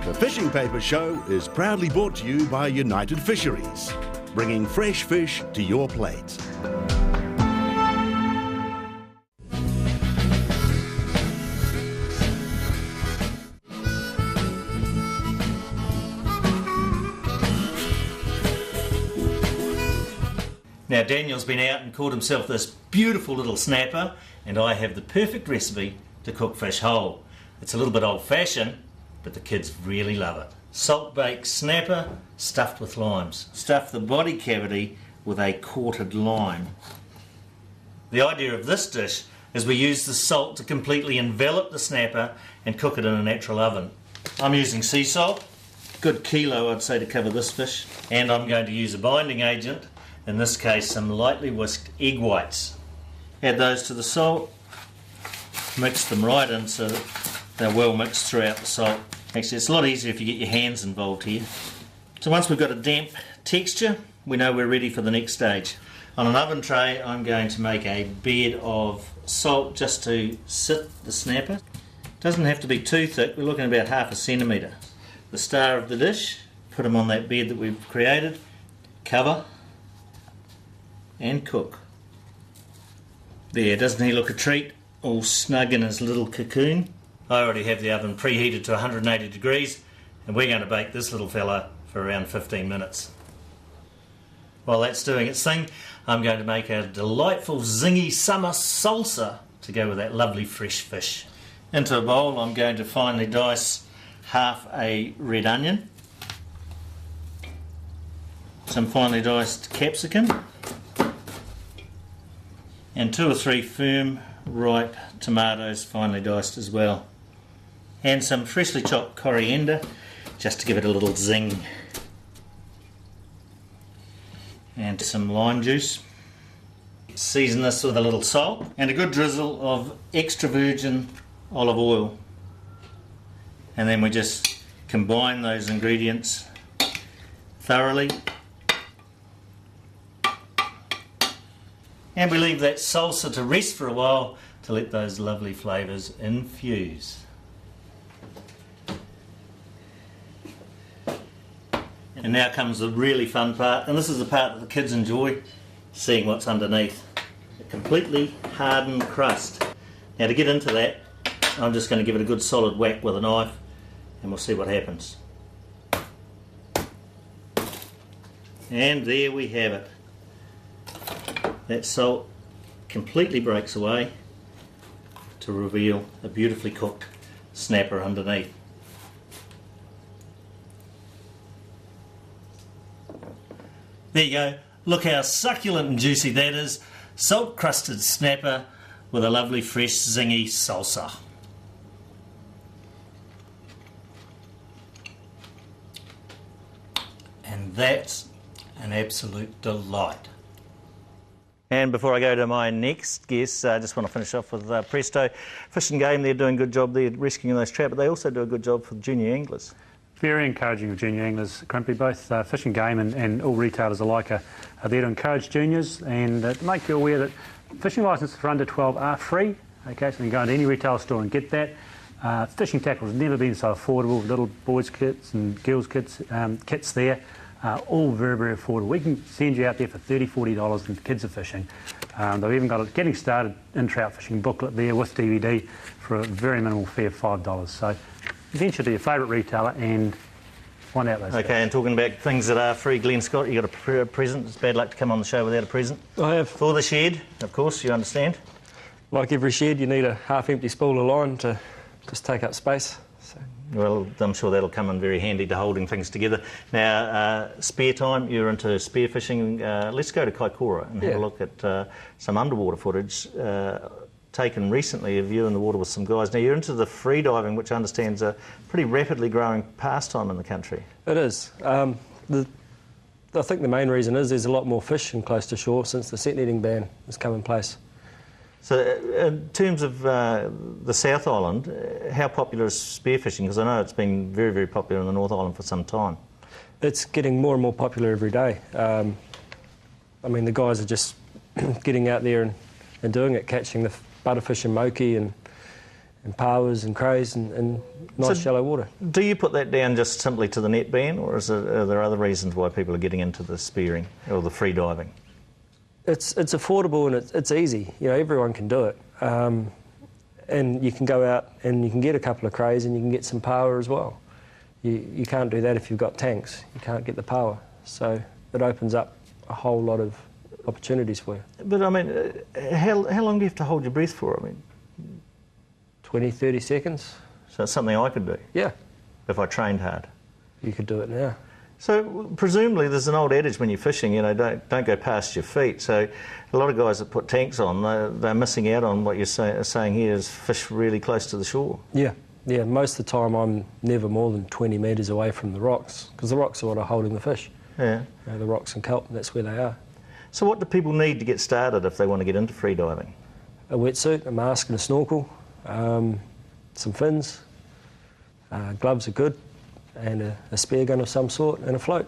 The Fishing Paper Show is proudly brought to you by United Fisheries, bringing fresh fish to your plate. Now Daniel's been out and caught himself this beautiful little snapper, and I have the perfect recipe to cook fish whole. It's a little bit old-fashioned, but the kids really love it. Salt-baked snapper stuffed with limes. Stuff the body cavity with a quartered lime. The idea of this dish is we use the salt to completely envelop the snapper and cook it in a natural oven. I'm using sea salt, good kilo I'd say to cover this fish, and I'm going to use a binding agent, in this case some lightly whisked egg whites. Add those to the salt, mix them right in so that they're well mixed throughout the salt. Actually, it's a lot easier if you get your hands involved here. So once we've got a damp texture, we know we're ready for the next stage. On an oven tray, I'm going to make a bed of salt just to sit the snapper. Doesn't have to be too thick, we're looking about 1/2 centimetre. The star of the dish, put them on that bed that we've created, cover and cook. There, doesn't he look a treat? All snug in his little cocoon. I already have the oven preheated to 180 degrees, and we're going to bake this little fella for around 15 minutes. While that's doing its thing, I'm going to make a delightful zingy summer salsa to go with that lovely fresh fish. Into a bowl, I'm going to finely dice 1/2 a red onion, some finely diced capsicum, and 2 or 3 firm ripe tomatoes finely diced as well, and some freshly chopped coriander just to give it a little zing, and some lime juice. Season this with a little salt and a good drizzle of extra virgin olive oil, and then we just combine those ingredients thoroughly. And we leave that salsa to rest for a while to let those lovely flavours infuse. And now comes the really fun part, and this is the part that the kids enjoy, seeing what's underneath. A completely hardened crust. Now to get into that, I'm just going to give it a good solid whack with a knife, and we'll see what happens. And there we have it. That salt completely breaks away to reveal a beautifully cooked snapper underneath. There you go. Look how succulent and juicy that is. Salt crusted snapper with a lovely fresh zingy salsa. And that's an absolute delight. And before I go to my next guest, I just want to finish off with Presto Fish and Game. They're doing a good job there rescuing those trout, but they also do a good job for junior anglers. Very encouraging of junior anglers, Crimpy. Both Fish and Game and all retailers alike are there to encourage juniors and to make you aware that fishing licences for under 12 are free. Okay, so you can go into any retail store and get that. Fishing tackle has never been so affordable. Little boys' kits and girls' kits there. All very, very affordable. We can send you out there for $30, $40 and kids are fishing. They've even got a Getting Started in Trout Fishing booklet there with DVD for a very minimal fee of $5. So venture to your favourite retailer and find out those Okay, fish. and talking about things that are free, Glenn Scott, you got a present. It's bad luck to come on the show without a present. I have. For the shed, of course, you understand. Like every shed, you need a half-empty spool of line to just take up space. So. Well, I'm sure that'll come in very handy to holding things together. Now, spare time, you're into spear fishing. Let's go to Kaikoura and have a look at some underwater footage taken recently of you in the water with some guys. Now, you're into the free diving, which I understand is a pretty rapidly growing pastime in the country. It is. I think the main reason is there's a lot more fish in close to shore since the set netting ban has come in place. So in terms of the South Island, how popular is spearfishing? Because I know it's been very, very popular in the North Island for some time. It's getting more and more popular every day. I mean, the guys are just getting out there and doing it, catching the butterfish and moki and powers and crays and nice shallow water. Do you put that down just simply to the net ban, or are there other reasons why people are getting into the spearing or the free diving? It's affordable and it's easy. You know, everyone can do it. And you can go out and you can get a couple of crays and you can get some power as well. You can't do that if you've got tanks. You can't get the power. So it opens up a whole lot of opportunities for you. But I mean, how long do you have to hold your breath for? I mean, 20, 30 seconds. So it's something I could do? Yeah. If I trained hard? You could do it now. So presumably there's an old adage when you're fishing, you know, don't go past your feet. So a lot of guys that put tanks on, they're missing out on what you're saying here is fish really close to the shore. Yeah. Yeah, most of the time I'm never more than 20 metres away from the rocks, because the rocks are what are holding the fish. Yeah. You know, the rocks and kelp, that's where they are. So what do people need to get started if they want to get into free diving? A wetsuit, a mask and a snorkel, some fins, gloves are good, and a spear gun of some sort, and a float.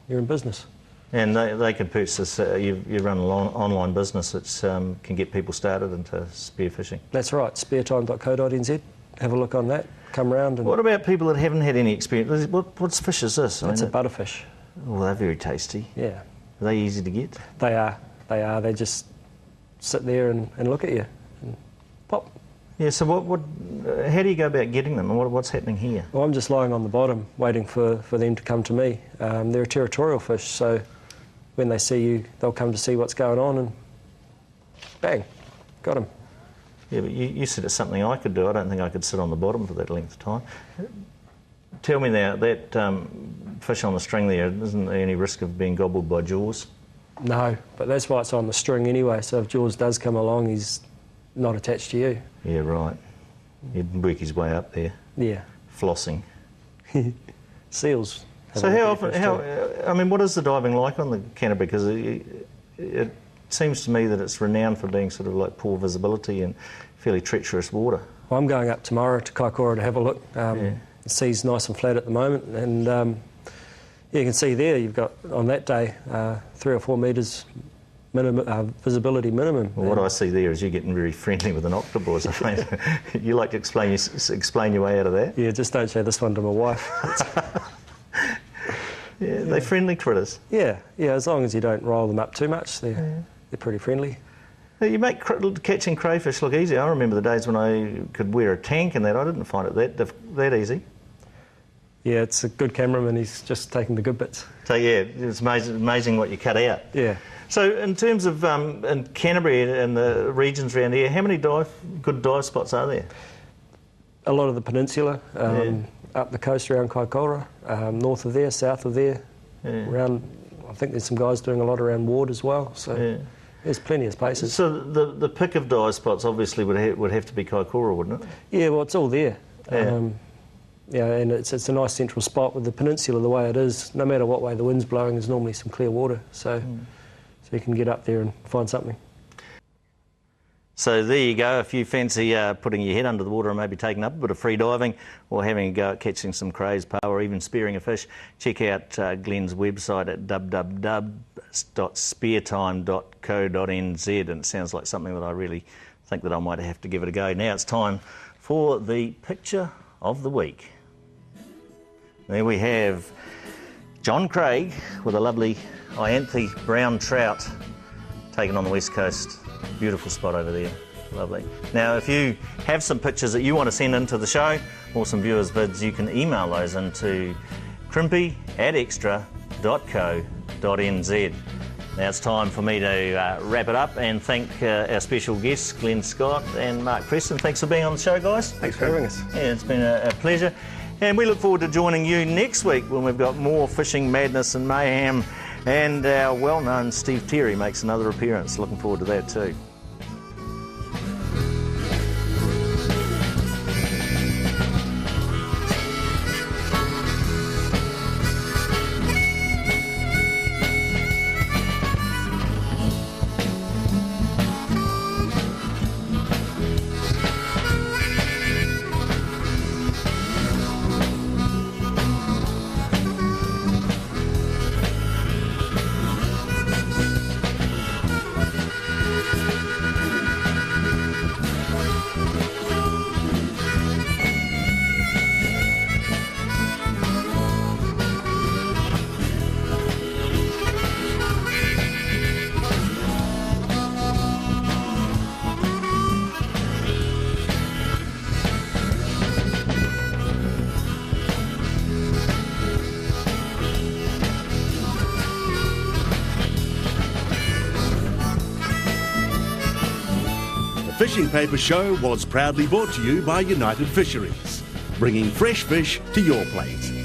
You're in business. And they can purchase this, you run an online business that can get people started into spear fishing. That's right, speartime.co.nz. Have a look on that, come round. And what about people that haven't had any experience? What fish is this? That's a butterfish. Well, they're very tasty. Yeah. Are they easy to get? They are. They just sit there and look at you and pop. Yeah, so how do you go about getting them, and what's happening here? Well, I'm just lying on the bottom waiting for them to come to me. They're a territorial fish, so when they see you, they'll come to see what's going on and bang, got them. Yeah, but you said it's something I could do. I don't think I could sit on the bottom for that length of time. Tell me now, that fish on the string there, isn't there any risk of being gobbled by jaws? No, but that's why it's on the string anyway, so if jaws does come along, he's not attached to you. Yeah, right. He'd work his way up there. Yeah. Flossing. Seals. So I mean, what is the diving like on the Canterbury? Because it seems to me that it's renowned for being sort of like poor visibility and fairly treacherous water. Well, I'm going up tomorrow to Kaikoura to have a look. The sea's nice and flat at the moment, and you can see there you've got, on that day, 3 or 4 metres minimum, visibility minimum. Well, what I see there is you getting very friendly with an octopus. I mean, you like to explain your way out of that? Yeah, just don't show this one to my wife. Yeah, they're friendly critters. Yeah, as long as you don't roll them up too much, they're pretty friendly. You make catching crayfish look easy. I remember the days when I could wear a tank and that. I didn't find it that easy. Yeah, it's a good cameraman. He's just taking the good bits. So yeah, it's amazing what you cut out. Yeah. So in terms of in Canterbury and the regions around here, how many good dive spots are there? A lot of the peninsula, up the coast around Kaikoura, north of there, south of there, around. I think there's some guys doing a lot around Ward as well. So there's plenty of places. So the pick of dive spots obviously would have to be Kaikoura, wouldn't it? Yeah, well, it's all there. And it's a nice central spot with the peninsula the way it is. No matter what way the wind's blowing, there's normally some clear water, so you can get up there and find something. So there you go, if you fancy putting your head under the water and maybe taking up a bit of free diving or having a go at catching some crays, power, or even spearing a fish, check out Glenn's website at www.speartime.co.nz, and it sounds like something that I really think that I might have to give it a go. Now it's time for the picture of the week. There we have John Craig with a lovely Ianthe brown trout taken on the west coast. Beautiful spot over there, lovely. Now if you have some pictures that you want to send into the show or some viewers' vids, you can email those into crimpy@extra.co.nz. Now it's time for me to wrap it up and thank our special guests, Glenn Scott and Mark Preston. Thanks for being on the show, guys. Thanks for having us. Yeah, it's been a pleasure. And we look forward to joining you next week when we've got more fishing madness and mayhem, and our well-known Steve Terry makes another appearance. Looking forward to that too. Fishing Paper Show was proudly brought to you by United Fisheries, bringing fresh fish to your plate.